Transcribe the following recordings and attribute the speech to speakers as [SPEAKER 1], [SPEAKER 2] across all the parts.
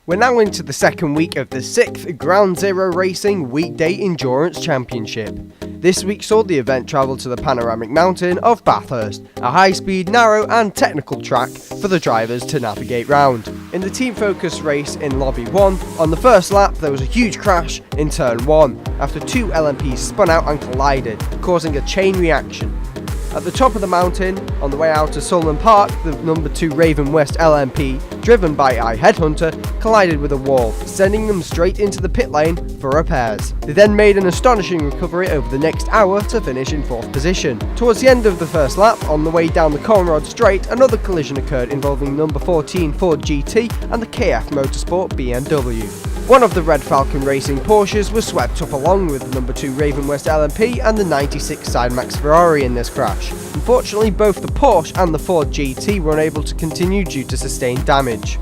[SPEAKER 1] We're now into the second week of the 6th Ground Zero Racing Weekday Endurance Championship. This week saw the event travel to the panoramic mountain of Bathurst, a high-speed, narrow and technical track for the drivers to navigate round. In the team focus race in Lobby 1, on the first lap there was a huge crash in Turn 1 after two LMPs spun out and collided, causing a chain reaction. At the top of the mountain, on the way out to Sulman Park, the number 2 Raven West LMP, driven by iHeadhunter, collided with a wall, sending them straight into the pit lane for repairs. They then made an astonishing recovery over the next hour to finish in 4th position. Towards the end of the first lap, on the way down the Conrod Straight, another collision occurred involving number 14 Ford GT and the KF Motorsport BMW. One of the Red Falcon Racing Porsches was swept up along with the number 2 Raven West LMP and the 96 Sidemax Ferrari in this crash. Unfortunately, both the Porsche and the Ford GT were unable to continue due to sustained damage.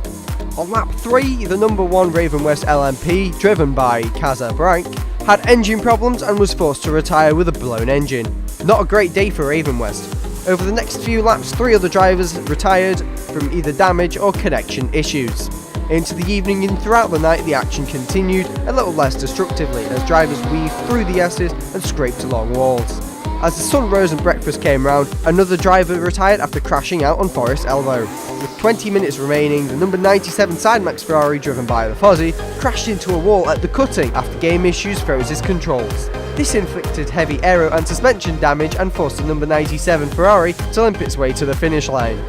[SPEAKER 1] On lap 3, the number 1 Raven West LMP, driven by Casablanca, had engine problems and was forced to retire with a blown engine. Not a great day for Raven West. Over the next few laps, 3 other drivers retired from either damage or connection issues. Into the evening and throughout the night, the action continued a little less destructively as drivers weaved through the S's and scraped along walls. As the sun rose and breakfast came round, another driver retired after crashing out on Forest Elbow. With 20 minutes remaining, the number 97 Sidemax Ferrari, driven by the Fozzy, crashed into a wall at the cutting after game issues froze his controls. This inflicted heavy aero and suspension damage and forced the number 97 Ferrari to limp its way to the finish line.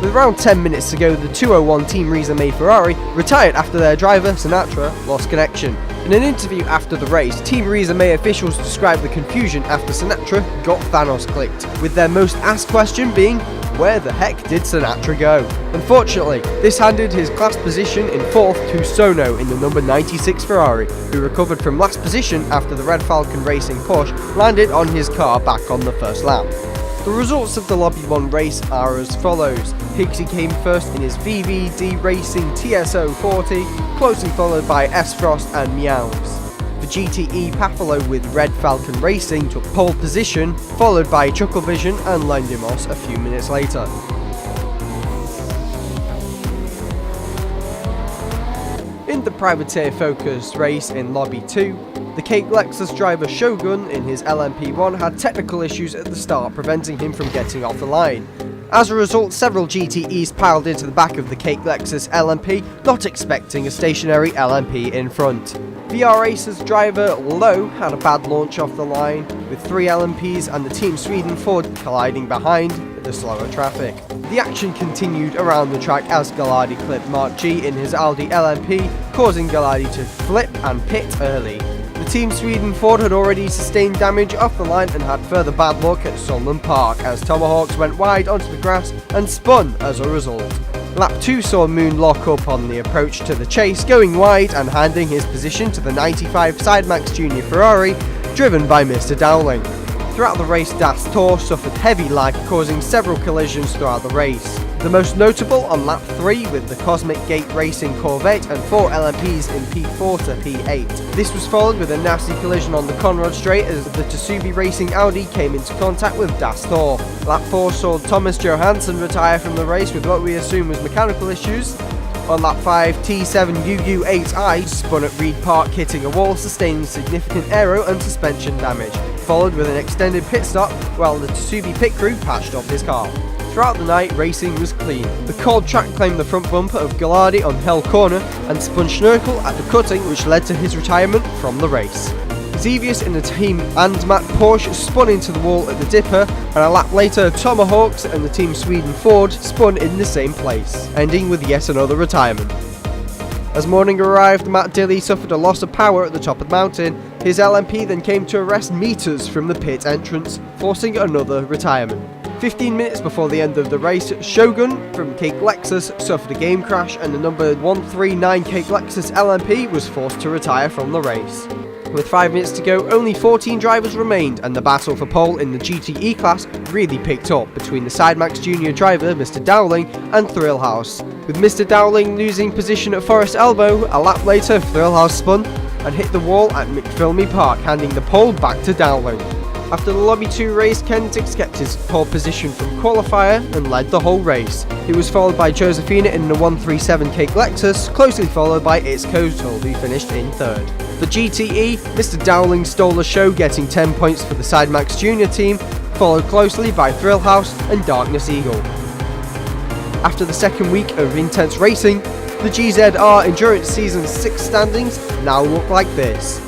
[SPEAKER 1] With around 10 minutes to go, the 201 Team Reza-May Ferrari retired after their driver, Sinatra, lost connection. In an interview after the race, Team Reza-May officials described the confusion after Sinatra got Thanos clicked, with their most asked question being, where the heck did Sinatra go? Unfortunately, this handed his class position in 4th to Sono in the number 96 Ferrari, who recovered from last position after the Red Falcon Racing Porsche landed on his car back on the first lap. The results of the Lobby 1 race are as follows. Higsy came first in his VVD Racing TSO 40, closely followed by S-Frost and Meows. The GTE Pafalo with Red Falcon Racing took pole position, followed by Chucklevision and Lendimos a few minutes later. In the Privateer Focus race in Lobby 2, the Cake Lexus driver Shogun in his LMP1 had technical issues at the start, preventing him from getting off the line. As a result, several GTEs piled into the back of the Cake Lexus LMP, not expecting a stationary LMP in front. VR Racers driver Lowe had a bad launch off the line, with 3 LMPs and the Team Sweden Ford colliding behind the slower traffic. The action continued around the track as Gallardi clipped Mark G in his Aldi LMP, causing Gallardi to flip and pit early. The Team Sweden Ford had already sustained damage off the line and had further bad luck at Sulman Park as Tomahawks went wide onto the grass and spun as a result. Lap 2 saw Moon lock up on the approach to the chase, going wide and handing his position to the 95 Sidemax Junior Ferrari, driven by Mr. Dowling. Throughout the race, Das Tor suffered heavy lag, causing several collisions throughout the race. The most notable on lap 3 with the Cosmic Gate Racing Corvette and 4 LMPs in P4 to P8. This was followed with a nasty collision on the Conrod Straight as the Tsubi Racing Audi came into contact with Das Tor. Lap 4 saw Thomas Johansson retire from the race with what we assume was mechanical issues. On lap 5, T7 UU8i spun at Reed Park, hitting a wall, sustaining significant aero and suspension damage, followed with an extended pit stop while the Tsubi pit crew patched up his car. Throughout the night, racing was clean. The cold track claimed the front bumper of Gallardi on Hell Corner and spun Schnurkel at the cutting, which led to his retirement from the race. Xevious in the Team Andmat Porsche spun into the wall at the Dipper, and a lap later Tomahawks and the Team Sweden Ford spun in the same place, ending with yet another retirement. As morning arrived, Matt Dilley suffered a loss of power at the top of the mountain. His LMP then came to a rest meters from the pit entrance, forcing another retirement. 15 minutes before the end of the race, Shogun from Cake Lexus suffered a game crash and the number 139 Cake Lexus LMP was forced to retire from the race. With 5 minutes to go, only 14 drivers remained and the battle for pole in the GTE class really picked up between the Sidemax Junior driver Mr. Dowling and Thrillhouse, with Mr. Dowling losing position at Forest Elbow. A lap later, Thrillhouse spun and hit the wall at McPhilmy Park, handing the pole back to Dowling. After the Lobby 2 race, Kendricks kept his pole position from qualifier and led the whole race. He was followed by Josephina in the 137 Cape Lexus, closely followed by It's Kotal, who finished in third. For GTE, Mr. Dowling stole the show, getting 10 points for the Sidemax Junior team, followed closely by Thrill House and Darkness Eagle. After the second week of intense racing, the GZR Endurance Season 6 standings now look like this.